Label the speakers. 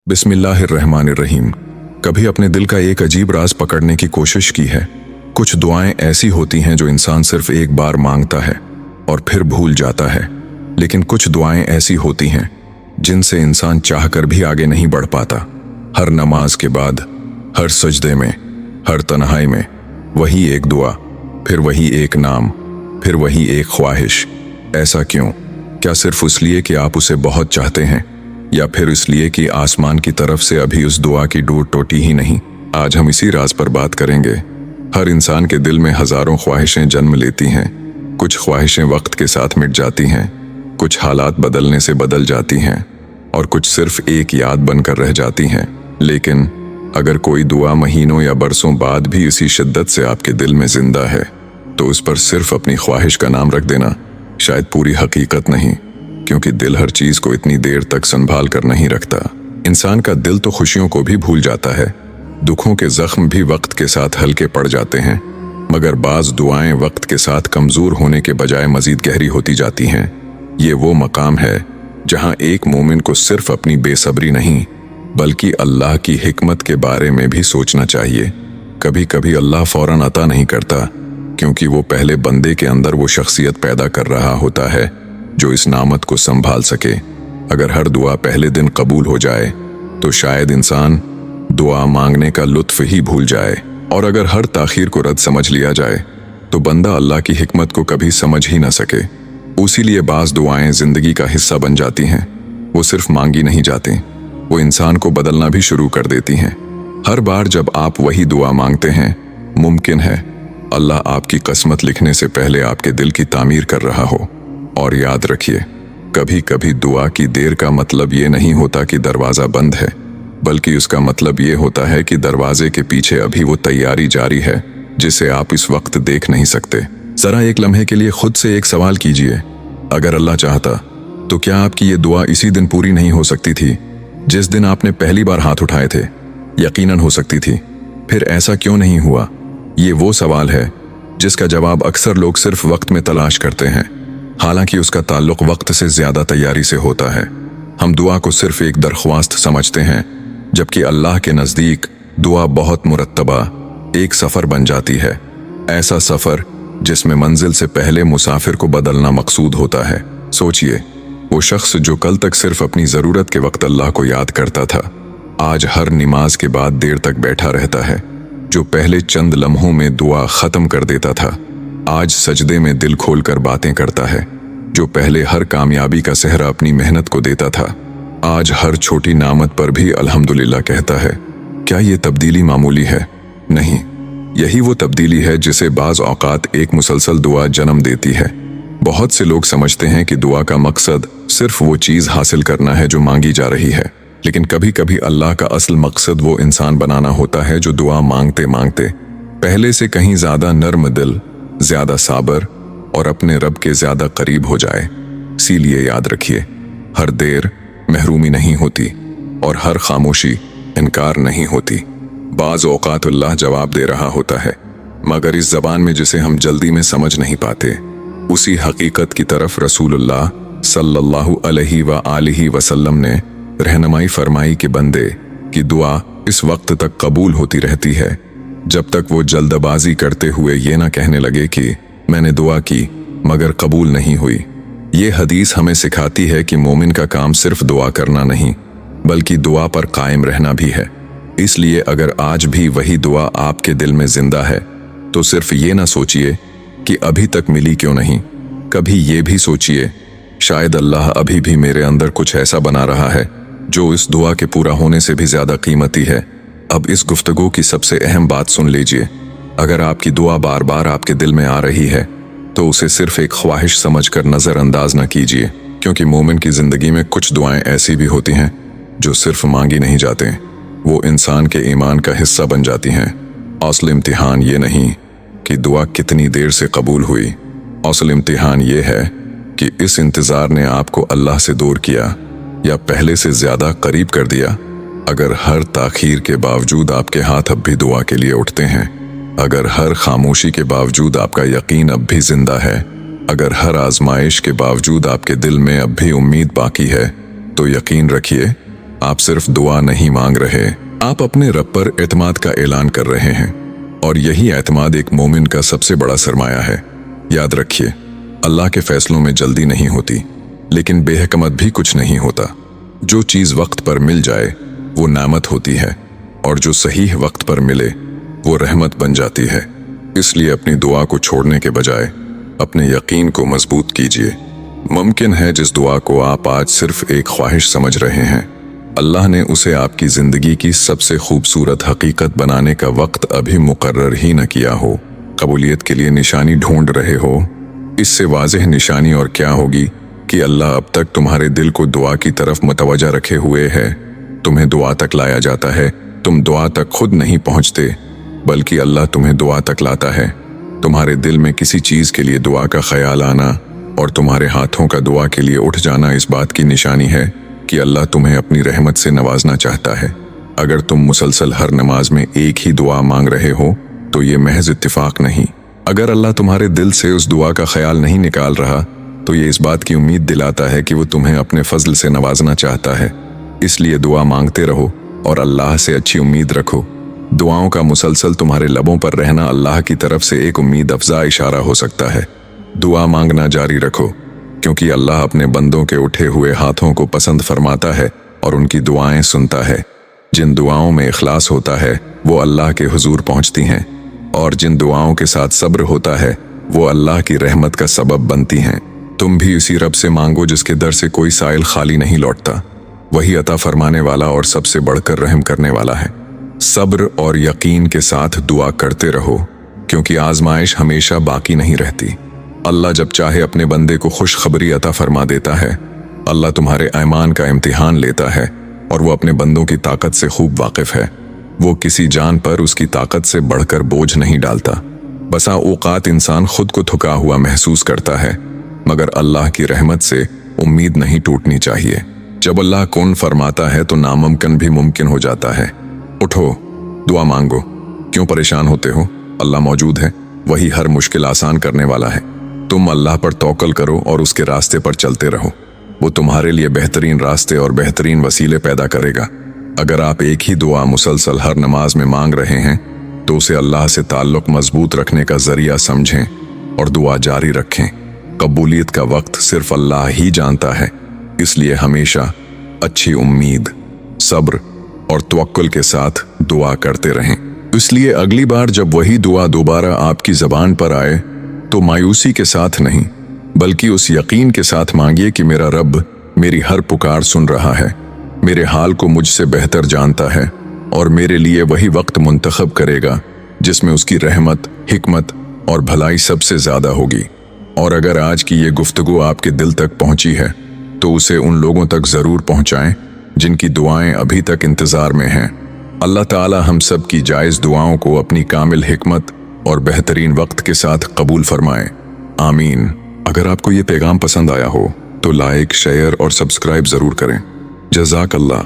Speaker 1: बिस्मिल्लाहिर्रहमानिर्रहीम। कभी अपने दिल का एक अजीब राज पकड़ने की कोशिश की है? कुछ दुआएं ऐसी होती हैं जो इंसान सिर्फ एक बार मांगता है और फिर भूल जाता है, लेकिन कुछ दुआएं ऐसी होती हैं जिनसे इंसान चाहकर भी आगे नहीं बढ़ पाता। हर नमाज के बाद, हर सजदे में, हर तन्हाई में वही एक दुआ, फिर वही एक नाम, फिर वही एक ख्वाहिश। ऐसा क्यों? क्या सिर्फ इसलिए कि आप उसे बहुत चाहते हैं, या फिर इसलिए कि आसमान की तरफ से अभी उस दुआ की डोर टूटी ही नहीं? आज हम इसी राज पर बात करेंगे। हर इंसान के दिल में हजारों ख्वाहिशें जन्म लेती हैं। कुछ ख्वाहिशें वक्त के साथ मिट जाती हैं, कुछ हालात बदलने से बदल जाती हैं, और कुछ सिर्फ एक याद बनकर रह जाती हैं। लेकिन अगर कोई दुआ महीनों या बरसों बाद भी इसी शिद्दत से आपके दिल में जिंदा है, तो उस पर सिर्फ अपनी ख्वाहिश का नाम रख देना शायद पूरी हकीकत नहीं, क्योंकि दिल हर चीज को इतनी देर तक संभाल कर नहीं रखता। इंसान का दिल तो खुशियों को भी भूल जाता है, दुखों के जख्म भी वक्त के साथ हल्के पड़ जाते हैं, मगर बाज दुआएं वक्त के साथ कमजोर होने के बजाय मजीद गहरी होती जाती हैं। ये वो मकाम है जहां एक मोमिन को सिर्फ अपनी बेसब्री नहीं, बल्कि अल्लाह की हिकमत के बारे में भी सोचना चाहिए। कभी कभी अल्लाह फौरन अता नहीं करता, क्योंकि वो पहले बंदे के अंदर वो शख्सियत पैदा कर रहा होता है जो इस नामत को संभाल सके। अगर हर दुआ पहले दिन कबूल हो जाए तो शायद इंसान दुआ मांगने का लुत्फ ही भूल जाए, और अगर हर ताखीर को रद्द समझ लिया जाए तो बंदा अल्लाह की हिकमत को कभी समझ ही ना सके। उसीलिए बाज दुआएं जिंदगी का हिस्सा बन जाती हैं। वो सिर्फ मांगी नहीं जाती, वो इंसान को बदलना भी शुरू कर देती हैं। हर बार जब आप वही दुआ मांगते हैं, मुमकिन है अल्लाह आपकी किस्मत लिखने से पहले आपके दिल की तामीर कर रहा हो। और याद रखिए, कभी कभी दुआ की देर का मतलब ये नहीं होता कि दरवाजा बंद है, बल्कि उसका मतलब ये होता है कि दरवाजे के पीछे अभी वो तैयारी जारी है जिसे आप इस वक्त देख नहीं सकते। जरा एक लम्हे के लिए खुद से एक सवाल कीजिए, अगर अल्लाह चाहता तो क्या आपकी ये दुआ इसी दिन पूरी नहीं हो सकती थी जिस दिन आपने पहली बार हाथ उठाए थे? यकीनन हो सकती थी। फिर ऐसा क्यों नहीं हुआ? ये वो सवाल है जिसका जवाब अक्सर लोग सिर्फ वक्त में तलाश करते हैं, हालांकि उसका ताल्लुक वक्त से ज्यादा तैयारी से होता है। हम दुआ को सिर्फ एक दरख्वास्त समझते हैं, जबकि अल्लाह के नजदीक दुआ बहुत मुरत्तबा एक सफर बन जाती है। ऐसा सफर जिसमें मंजिल से पहले मुसाफिर को बदलना मकसूद होता है। सोचिए, वो शख्स जो कल तक सिर्फ अपनी जरूरत के वक्त अल्लाह को याद करता था, आज हर नमाज के बाद देर तक बैठा रहता है। जो पहले चंद लम्हों में दुआ खत्म कर देता था, आज सजदे में दिल खोलकर बातें करता है। जो पहले हर कामयाबी का सेहरा अपनी मेहनत को देता था, आज हर छोटी नामत पर भी अल्हम्दुलिल्लाह कहता है। क्या ये तब्दीली मामूली है? नहीं, यही वो तब्दीली है जिसे बाज औकात एक मुसलसल दुआ जन्म देती है। बहुत से लोग समझते हैं कि दुआ का मकसद सिर्फ वो चीज हासिल करना है जो मांगी जा रही है, लेकिन कभी कभी अल्लाह का असल मकसद वो इंसान बनाना होता है जो दुआ मांगते मांगते पहले से कहीं ज्यादा नर्म दिल, ज्यादा साबर और अपने रब के ज्यादा करीब हो जाए। इसीलिए याद रखिए, हर देर महरूमी नहीं होती और हर खामोशी इनकार नहीं होती। बाज औकात अल्लाह जवाब दे रहा होता है, मगर इस जबान में जिसे हम जल्दी में समझ नहीं पाते। उसी हकीकत की तरफ रसूलुल्लाह सल्लल्लाहु अलैहि व आलिहि वसल्लम ने रहनुमाई फरमाई कि बंदे की दुआ इस वक्त तक कबूल होती रहती है जब तक वो जल्दबाजी करते हुए ये ना कहने लगे कि मैंने दुआ की मगर कबूल नहीं हुई। ये हदीस हमें सिखाती है कि मोमिन का काम सिर्फ दुआ करना नहीं, बल्कि दुआ पर कायम रहना भी है। इसलिए अगर आज भी वही दुआ आपके दिल में जिंदा है, तो सिर्फ ये ना सोचिए कि अभी तक मिली क्यों नहीं, कभी ये भी सोचिए शायद अल्लाह अभी भी मेरे अंदर कुछ ऐसा बना रहा है जो इस दुआ के पूरा होने से भी ज्यादा कीमती है। अब इस गुफ्तगू की सबसे अहम बात सुन लीजिए। अगर आपकी दुआ बार बार आपके दिल में आ रही है, तो उसे सिर्फ एक ख्वाहिश समझकर नजरअंदाज न कीजिए, क्योंकि मोमिन की जिंदगी में कुछ दुआएं ऐसी भी होती हैं जो सिर्फ मांगी नहीं जाते, वो इंसान के ईमान का हिस्सा बन जाती हैं। असल इम्तिहान ये नहीं कि दुआ कितनी देर से कबूल हुई, असल इम्तिहान ये है कि इस इंतजार ने आपको अल्लाह से दूर किया या पहले से ज्यादा करीब कर दिया। अगर हर ताखीर के बावजूद आपके हाथ अब भी दुआ के लिए उठते हैं, अगर हर खामोशी के बावजूद आपका यकीन अब भी जिंदा है, अगर हर आजमाइश के बावजूद आपके दिल में अब भी उम्मीद बाकी है, तो यकीन रखिए आप सिर्फ दुआ नहीं मांग रहे, आप अपने रब पर एतमाद का ऐलान कर रहे हैं, और यही एतमाद एक मोमिन का सबसे बड़ा सरमाया है। याद रखिए, अल्लाह के फैसलों में जल्दी नहीं होती, लेकिन बेहकमत भी कुछ नहीं होता। जो चीज़ वक्त पर मिल जाए वो नेमत होती है, और जो सही वक्त पर मिले वो रहमत बन जाती है। इसलिए अपनी दुआ को छोड़ने के बजाय अपने यकीन को मजबूत कीजिए। मुमकिन है जिस दुआ को आप आज सिर्फ एक ख्वाहिश समझ रहे हैं, अल्लाह ने उसे आपकी ज़िंदगी की सबसे खूबसूरत हकीकत बनाने का वक्त अभी मुकर्रर ही न किया हो। कबूलियत के लिए निशानी ढूंढ रहे हो? इससे वाज़ेह निशानी और क्या होगी कि अल्लाह अब तक तुम्हारे दिल को दुआ की तरफ मुतवज्जा रखे हुए है। तुम्हें दुआ तक लाया जाता है, तुम दुआ तक खुद नहीं पहुंचते, बल्कि अल्लाह तुम्हें दुआ तक लाता है। तुम्हारे दिल में किसी चीज़ के लिए दुआ का ख्याल आना और तुम्हारे हाथों का दुआ के लिए उठ जाना इस बात की निशानी है कि अल्लाह तुम्हें अपनी रहमत से नवाजना चाहता है। अगर तुम मुसलसल हर नमाज में एक ही दुआ मांग रहे हो तो ये महज इत्तिफाक नहीं। अगर अल्लाह तुम्हारे दिल से उस दुआ का ख्याल नहीं निकाल रहा तो ये इस बात की उम्मीद दिलाता है कि वो तुम्हें अपने फजल से नवाजना चाहता है। इसलिए दुआ मांगते रहो और अल्लाह से अच्छी उम्मीद रखो। दुआओं का मुसलसल तुम्हारे लबों पर रहना अल्लाह की तरफ से एक उम्मीद अफजा इशारा हो सकता है। दुआ मांगना जारी रखो, क्योंकि अल्लाह अपने बंदों के उठे हुए हाथों को पसंद फरमाता है और उनकी दुआएं सुनता है। जिन दुआओं में इखलास होता है वो अल्लाह के हुजूर पहुंचती हैं, और जिन दुआओं के साथ सब्र होता है वो अल्लाह की रहमत का सबब बनती हैं। तुम भी उसी रब से मांगो जिसके दर से कोई साइल खाली नहीं लौटता। वही अता फरमाने वाला और सबसे बढ़कर रहम करने वाला है। सब्र और यकीन के साथ दुआ करते रहो, क्योंकि आजमाइश हमेशा बाकी नहीं रहती। अल्लाह जब चाहे अपने बंदे को खुशखबरी अता फरमा देता है। अल्लाह तुम्हारे ईमान का इम्तिहान लेता है और वो अपने बंदों की ताकत से खूब वाकिफ है। वो किसी जान पर उसकी ताकत से बढ़कर बोझ नहीं डालता। बसा औकात इंसान खुद को थका हुआ महसूस करता है, मगर अल्लाह की रहमत से उम्मीद नहीं टूटनी चाहिए। जब अल्लाह कौन फरमाता है तो नामुमकिन भी मुमकिन हो जाता है। उठो, दुआ मांगो। क्यों परेशान होते हो? अल्लाह मौजूद है, वही हर मुश्किल आसान करने वाला है। तुम अल्लाह पर तवक्कल करो और उसके रास्ते पर चलते रहो। वो तुम्हारे लिए बेहतरीन रास्ते और बेहतरीन वसीले पैदा करेगा। अगर आप एक ही दुआ मुसलसल हर नमाज में मांग रहे हैं तो उसे अल्लाह से ताल्लुक मजबूत रखने का जरिया समझें और दुआ जारी रखें। कबूलियत का वक्त सिर्फ अल्लाह ही जानता है, इसलिए हमेशा अच्छी उम्मीद, सब्र और तवक्कुल के साथ दुआ करते रहें। इसलिए अगली बार जब वही दुआ दोबारा आपकी ज़बान पर आए तो मायूसी के साथ नहीं, बल्कि उस यकीन के साथ मांगिए कि मेरा रब मेरी हर पुकार सुन रहा है, मेरे हाल को मुझसे बेहतर जानता है और मेरे लिए वही वक्त मुंतखब करेगा जिसमें उसकी रहमत, हिकमत और भलाई सबसे ज़्यादा होगी। और अगर आज की ये गुफ्तगू आपके दिल तक पहुंची है तो उसे उन लोगों तक ज़रूर पहुंचाएं जिनकी दुआएं अभी तक इंतज़ार में हैं। अल्लाह ताला हम सब की जायज़ दुआओं को अपनी कामिल हिकमत और बेहतरीन वक्त के साथ कबूल फरमाए। आमीन। अगर आपको ये पैगाम पसंद आया हो तो लाइक, शेयर और सब्सक्राइब ज़रूर करें। जज़ाक अल्लाह।